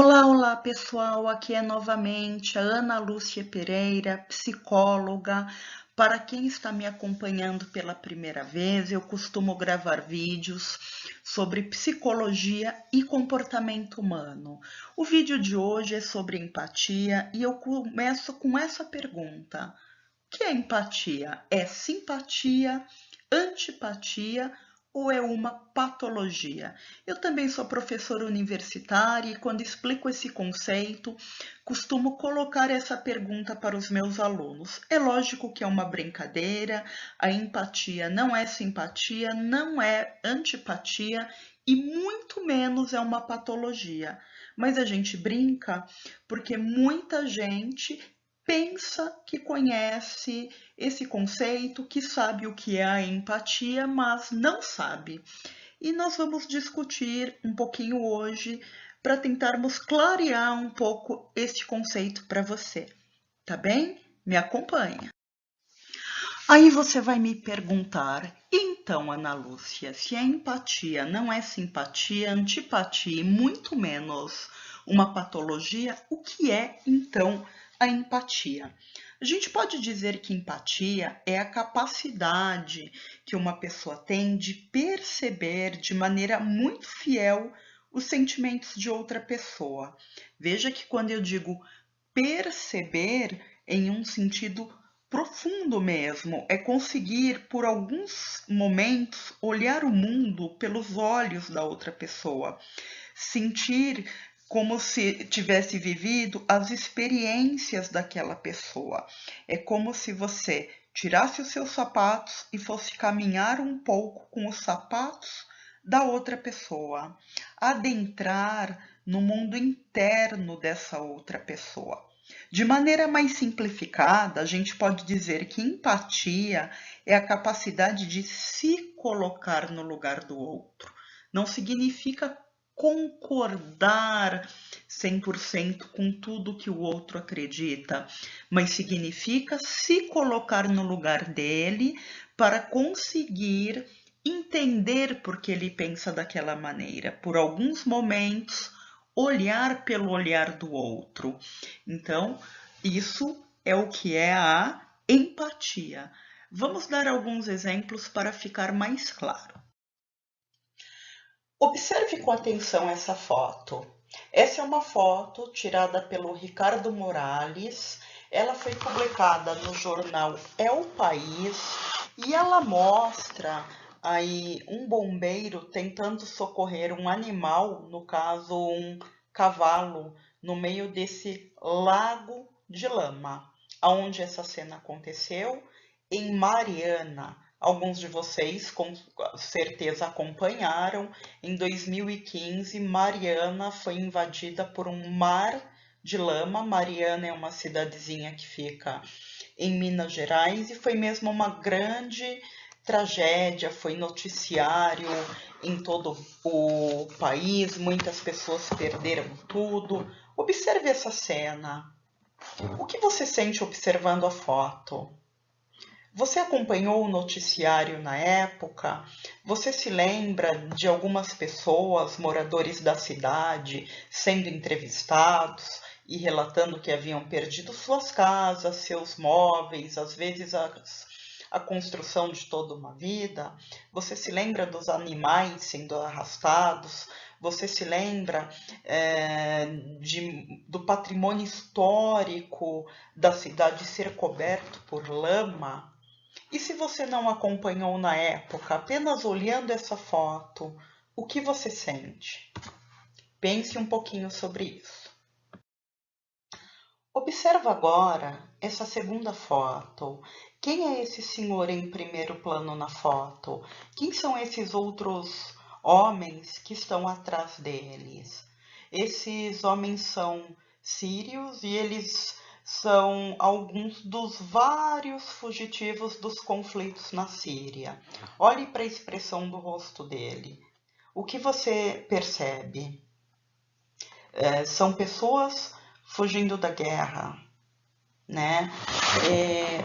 Olá, olá pessoal, aqui é novamente a Ana Lúcia Pereira, psicóloga. Para quem está me acompanhando pela primeira vez, eu costumo gravar vídeos sobre psicologia e comportamento humano. O vídeo de hoje é sobre empatia e eu começo com essa pergunta: o que é empatia? É simpatia, antipatia ou é uma patologia? Eu também sou professora universitária e quando explico esse conceito, costumo colocar essa pergunta para os meus alunos. É lógico que é uma brincadeira, a empatia não é simpatia, não é antipatia e muito menos é uma patologia. Mas a gente brinca porque muita gente pensa que conhece esse conceito, que sabe o que é a empatia, mas não sabe. E nós vamos discutir um pouquinho hoje para tentarmos clarear um pouco este conceito para você, tá bem? Me acompanha. Aí você vai me perguntar, então, Ana Lúcia, se a empatia não é simpatia, antipatia e muito menos uma patologia, o que é então a empatia? A gente pode dizer que empatia é a capacidade que uma pessoa tem de perceber de maneira muito fiel os sentimentos de outra pessoa. Veja que quando eu digo perceber em um sentido profundo mesmo, é conseguir por alguns momentos olhar o mundo pelos olhos da outra pessoa, sentir como se tivesse vivido as experiências daquela pessoa. É como se você tirasse os seus sapatos e fosse caminhar um pouco com os sapatos da outra pessoa, adentrar no mundo interno dessa outra pessoa. De maneira mais simplificada, a gente pode dizer que empatia é a capacidade de se colocar no lugar do outro. Não significa concordar 100% com tudo que o outro acredita, mas significa se colocar no lugar dele para conseguir entender por que ele pensa daquela maneira. Por alguns momentos, olhar pelo olhar do outro. Então, isso é o que é a empatia. Vamos dar alguns exemplos para ficar mais claro. Observe com atenção essa foto. Essa é uma foto tirada pelo Ricardo Morales. Ela foi publicada no jornal É o País e ela mostra aí um bombeiro tentando socorrer um animal, no caso um cavalo, no meio desse lago de lama. Aonde essa cena aconteceu? Em Mariana. Alguns de vocês com certeza acompanharam. Em 2015, Mariana foi invadida por um mar de lama. Mariana é uma cidadezinha que fica em Minas Gerais e foi mesmo uma grande tragédia, foi noticiário em todo o país, muitas pessoas perderam tudo. Observe essa cena. O que você sente observando a foto? Você acompanhou o noticiário na época? Você se lembra de algumas pessoas, moradores da cidade, sendo entrevistados e relatando que haviam perdido suas casas, seus móveis, às vezes a construção de toda uma vida? Você se lembra dos animais sendo arrastados? Você se lembra do patrimônio histórico da cidade ser coberto por lama? E se você não acompanhou na época, apenas olhando essa foto, o que você sente? Pense um pouquinho sobre isso. Observa agora essa segunda foto. Quem é esse senhor em primeiro plano na foto? Quem são esses outros homens que estão atrás deles? Esses homens são sírios e eles são alguns dos vários fugitivos dos conflitos na Síria. Olhe para a expressão do rosto dele. O que você percebe? São pessoas fugindo da guerra. né?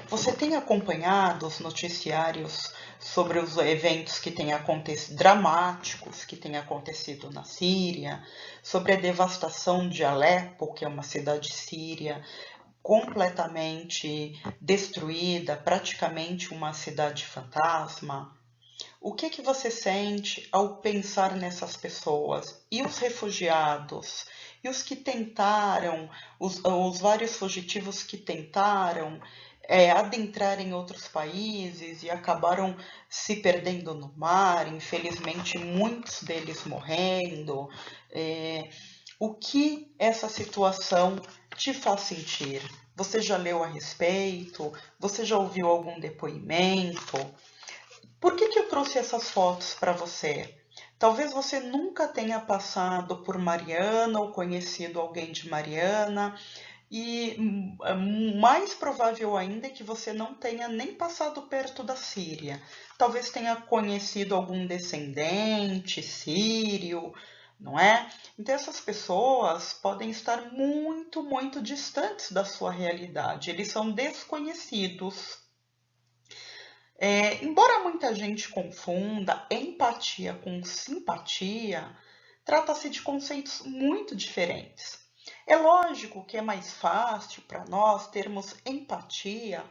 Você tem acompanhado os noticiários sobre os eventos que têm acontecido, dramáticos que têm acontecido na Síria, sobre a devastação de Alepo, que é uma cidade síria completamente destruída, praticamente uma cidade fantasma? O que você sente ao pensar nessas pessoas? E os refugiados? E os que tentaram, os vários fugitivos que tentaram adentrar em outros países e acabaram se perdendo no mar, infelizmente muitos deles morrendo. O que essa situação te faz sentir? Você já leu a respeito? Você já ouviu algum depoimento? Por que eu trouxe essas fotos para você? Talvez você nunca tenha passado por Mariana ou conhecido alguém de Mariana, e mais provável ainda é que você não tenha nem passado perto da Síria. Talvez tenha conhecido algum descendente sírio, não é? Então essas pessoas podem estar muito, muito distantes da sua realidade. Eles são desconhecidos. Embora muita gente confunda empatia com simpatia, trata-se de conceitos muito diferentes. É lógico que é mais fácil para nós termos empatia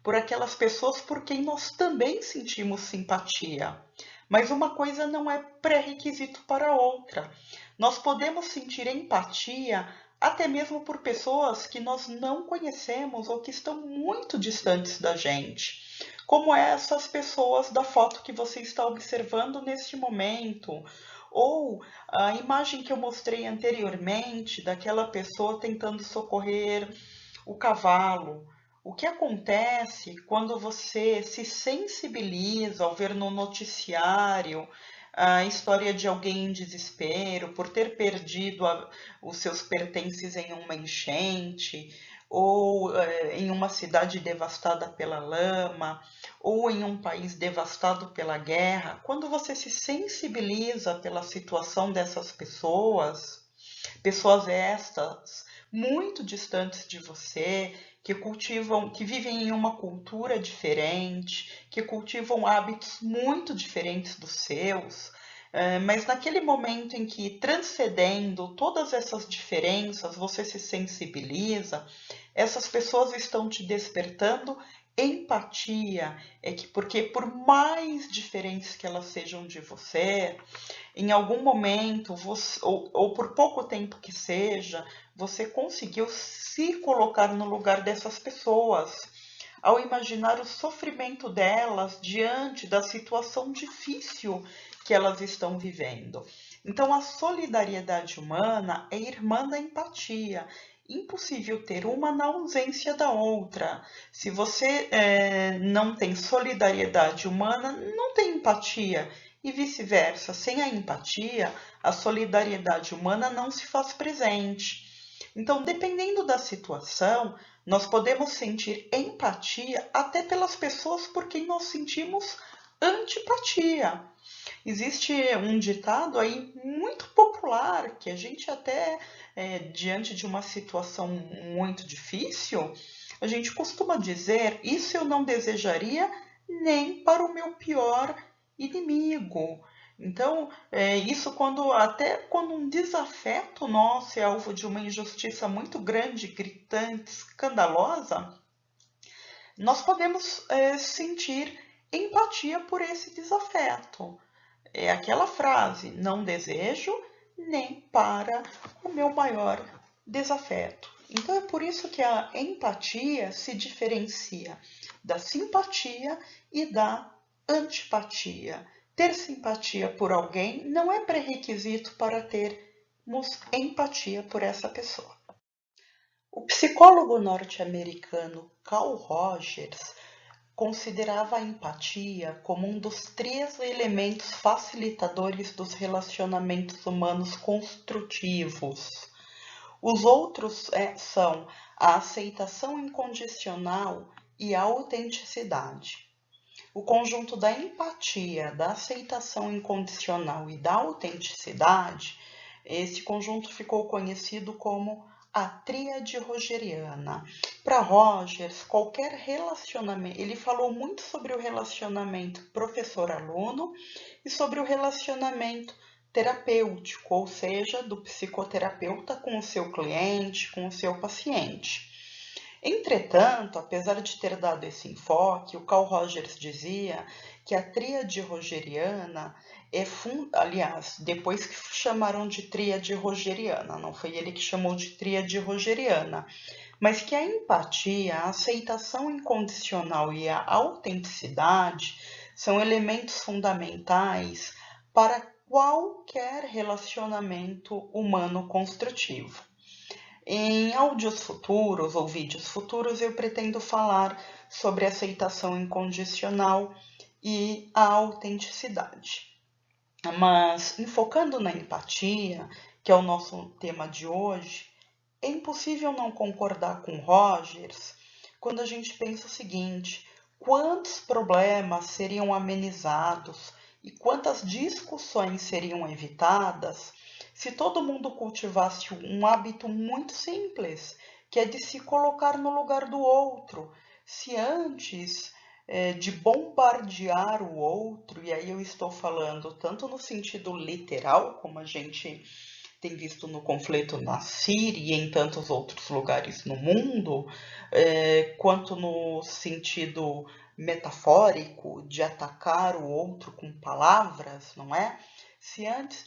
por aquelas pessoas por quem nós também sentimos simpatia, mas uma coisa não é pré-requisito para a outra. Nós podemos sentir empatia até mesmo por pessoas que nós não conhecemos ou que estão muito distantes da gente, como essas pessoas da foto que você está observando neste momento, ou a imagem que eu mostrei anteriormente daquela pessoa tentando socorrer o cavalo. O que acontece quando você se sensibiliza ao ver no noticiário a história de alguém em desespero por ter perdido os seus pertences em uma enchente, ou em uma cidade devastada pela lama, ou em um país devastado pela guerra? Quando você se sensibiliza pela situação dessas pessoas, pessoas estas muito distantes de você, que cultivam, que vivem em uma cultura diferente, que cultivam hábitos muito diferentes dos seus, mas naquele momento em que, transcendendo todas essas diferenças, você se sensibiliza, essas pessoas estão te despertando empatia, porque por mais diferentes que elas sejam de você, em algum momento, ou por pouco tempo que seja, você conseguiu se colocar no lugar dessas pessoas, ao imaginar o sofrimento delas diante da situação difícil que elas estão vivendo. Então, a solidariedade humana é irmã da empatia. Impossível ter uma na ausência da outra. Se você não tem solidariedade humana, não tem empatia. E vice-versa, sem a empatia, a solidariedade humana não se faz presente. Então, dependendo da situação, nós podemos sentir empatia até pelas pessoas por quem nós sentimos antipatia. Existe um ditado aí muito popular que a gente até, diante de uma situação muito difícil, a gente costuma dizer: isso eu não desejaria nem para o meu pior inimigo. Então, isso até quando um desafeto nosso é alvo de uma injustiça muito grande, gritante, escandalosa, nós podemos sentir empatia por esse desafeto. É aquela frase: não desejo nem para o meu maior desafeto. Então é por isso que a empatia se diferencia da simpatia e da antipatia. Ter simpatia por alguém não é pré-requisito para termos empatia por essa pessoa. O psicólogo norte-americano Carl Rogers considerava a empatia como um dos 3 elementos facilitadores dos relacionamentos humanos construtivos. Os outros são a aceitação incondicional e a autenticidade. O conjunto da empatia, da aceitação incondicional e da autenticidade, esse conjunto ficou conhecido como a tríade rogeriana. Para Rogers, qualquer relacionamento, ele falou muito sobre o relacionamento professor-aluno e sobre o relacionamento terapêutico, ou seja, do psicoterapeuta com o seu cliente, com o seu paciente. Entretanto, apesar de ter dado esse enfoque, o Carl Rogers dizia que a tríade rogeriana aliás, depois que chamaram de tríade rogeriana, não foi ele que chamou de tríade rogeriana, mas que a empatia, a aceitação incondicional e a autenticidade são elementos fundamentais para qualquer relacionamento humano construtivo. Em áudios futuros ou vídeos futuros, eu pretendo falar sobre aceitação incondicional e a autenticidade. Mas, enfocando na empatia, que é o nosso tema de hoje, é impossível não concordar com Rogers quando a gente pensa o seguinte: quantos problemas seriam amenizados e quantas discussões seriam evitadas se todo mundo cultivasse um hábito muito simples, que é de se colocar no lugar do outro. Se antes de bombardear o outro, e aí eu estou falando tanto no sentido literal, como a gente tem visto no conflito na Síria e em tantos outros lugares no mundo, quanto no sentido metafórico de atacar o outro com palavras, não é? Se antes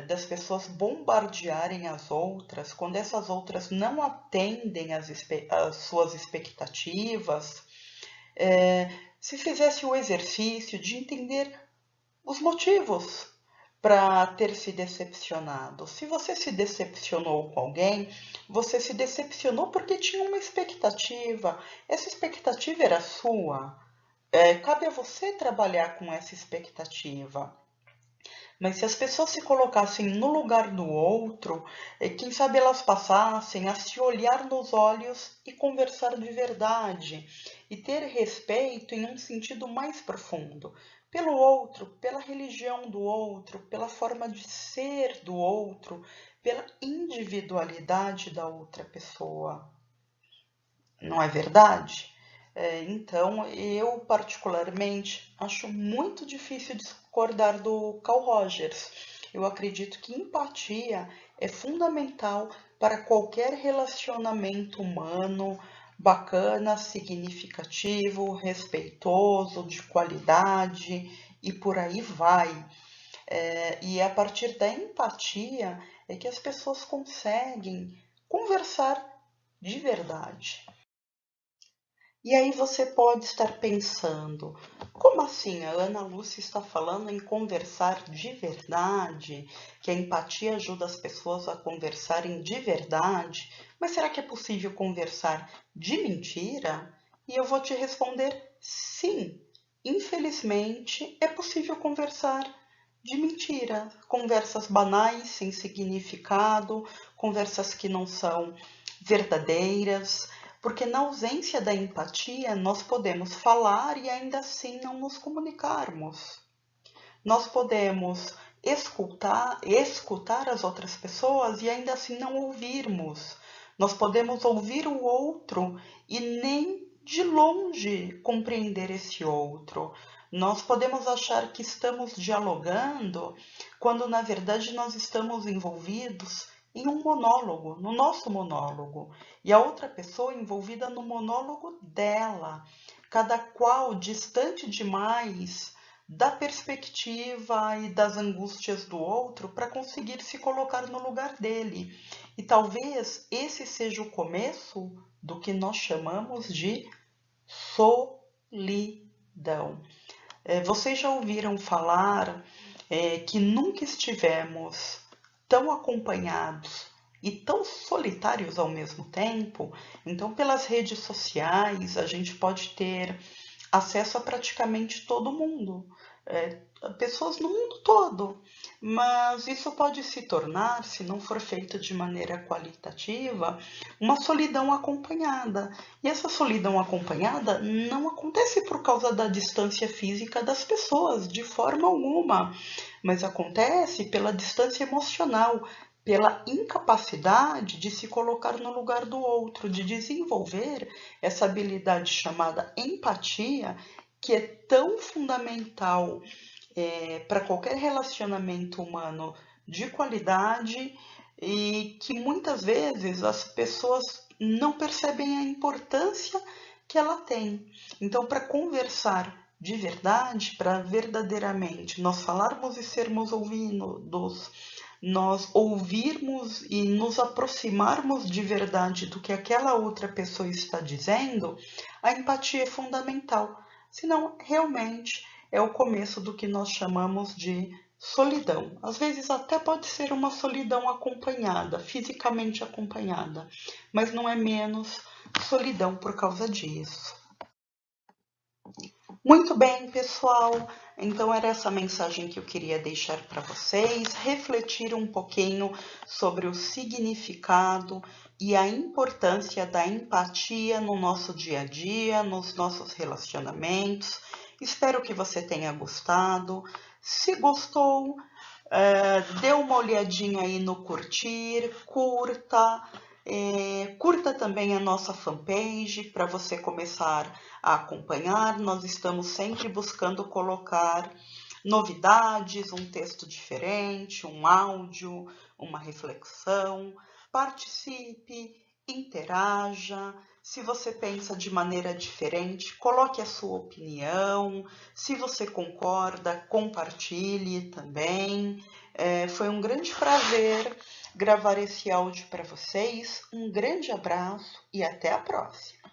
das pessoas bombardearem as outras, quando essas outras não atendem às suas expectativas, se fizesse o exercício de entender os motivos para ter se decepcionado. Se você se decepcionou com alguém, você se decepcionou porque tinha uma expectativa. Essa expectativa era sua. Cabe a você trabalhar com essa expectativa. Mas se as pessoas se colocassem no lugar do outro, quem sabe elas passassem a se olhar nos olhos e conversar de verdade, e ter respeito em um sentido mais profundo, pelo outro, pela religião do outro, pela forma de ser do outro, pela individualidade da outra pessoa. Não é verdade? Então, eu particularmente acho muito difícil discordar do Carl Rogers. Eu acredito que empatia é fundamental para qualquer relacionamento humano bacana, significativo, respeitoso, de qualidade e por aí vai. E a partir da empatia é que as pessoas conseguem conversar de verdade. E aí você pode estar pensando, como assim a Ana Lúcia está falando em conversar de verdade, que a empatia ajuda as pessoas a conversarem de verdade, mas será que é possível conversar de mentira? E eu vou te responder sim, infelizmente é possível conversar de mentira, conversas banais, sem significado, conversas que não são verdadeiras, porque na ausência da empatia, nós podemos falar e ainda assim não nos comunicarmos. Nós podemos escutar as outras pessoas e ainda assim não ouvirmos. Nós podemos ouvir o outro e nem de longe compreender esse outro. Nós podemos achar que estamos dialogando quando na verdade nós estamos envolvidos em um monólogo, no nosso monólogo, e a outra pessoa envolvida no monólogo dela, cada qual distante demais da perspectiva e das angústias do outro para conseguir se colocar no lugar dele. E talvez esse seja o começo do que nós chamamos de solidão. Vocês já ouviram falar que nunca estivemos tão acompanhados e tão solitários ao mesmo tempo? Então, pelas redes sociais, a gente pode ter acesso a praticamente todo mundo, pessoas no mundo todo, mas isso pode se tornar, se não for feito de maneira qualitativa, uma solidão acompanhada. E essa solidão acompanhada não acontece por causa da distância física das pessoas, de forma alguma, mas acontece pela distância emocional, pela incapacidade de se colocar no lugar do outro, de desenvolver essa habilidade chamada empatia, que é tão fundamental para qualquer relacionamento humano de qualidade e que muitas vezes as pessoas não percebem a importância que ela tem. Então, para conversar de verdade, para verdadeiramente nós falarmos e sermos ouvidos, nós ouvirmos e nos aproximarmos de verdade do que aquela outra pessoa está dizendo, a empatia é fundamental. Senão, realmente, é o começo do que nós chamamos de solidão. Às vezes até pode ser uma solidão acompanhada, fisicamente acompanhada, mas não é menos solidão por causa disso. Muito bem, pessoal. Então era essa mensagem que eu queria deixar para vocês, refletir um pouquinho sobre o significado e a importância da empatia no nosso dia a dia, nos nossos relacionamentos. Espero que você tenha gostado. Se gostou, dê uma olhadinha aí no curtir, curta. Curta também a nossa fanpage para você começar a acompanhar. Nós estamos sempre buscando colocar novidades, um texto diferente, um áudio, uma reflexão. Participe, interaja. Se você pensa de maneira diferente, coloque a sua opinião. Se você concorda, compartilhe também. Foi um grande prazer gravar esse áudio para vocês. Um grande abraço e até a próxima!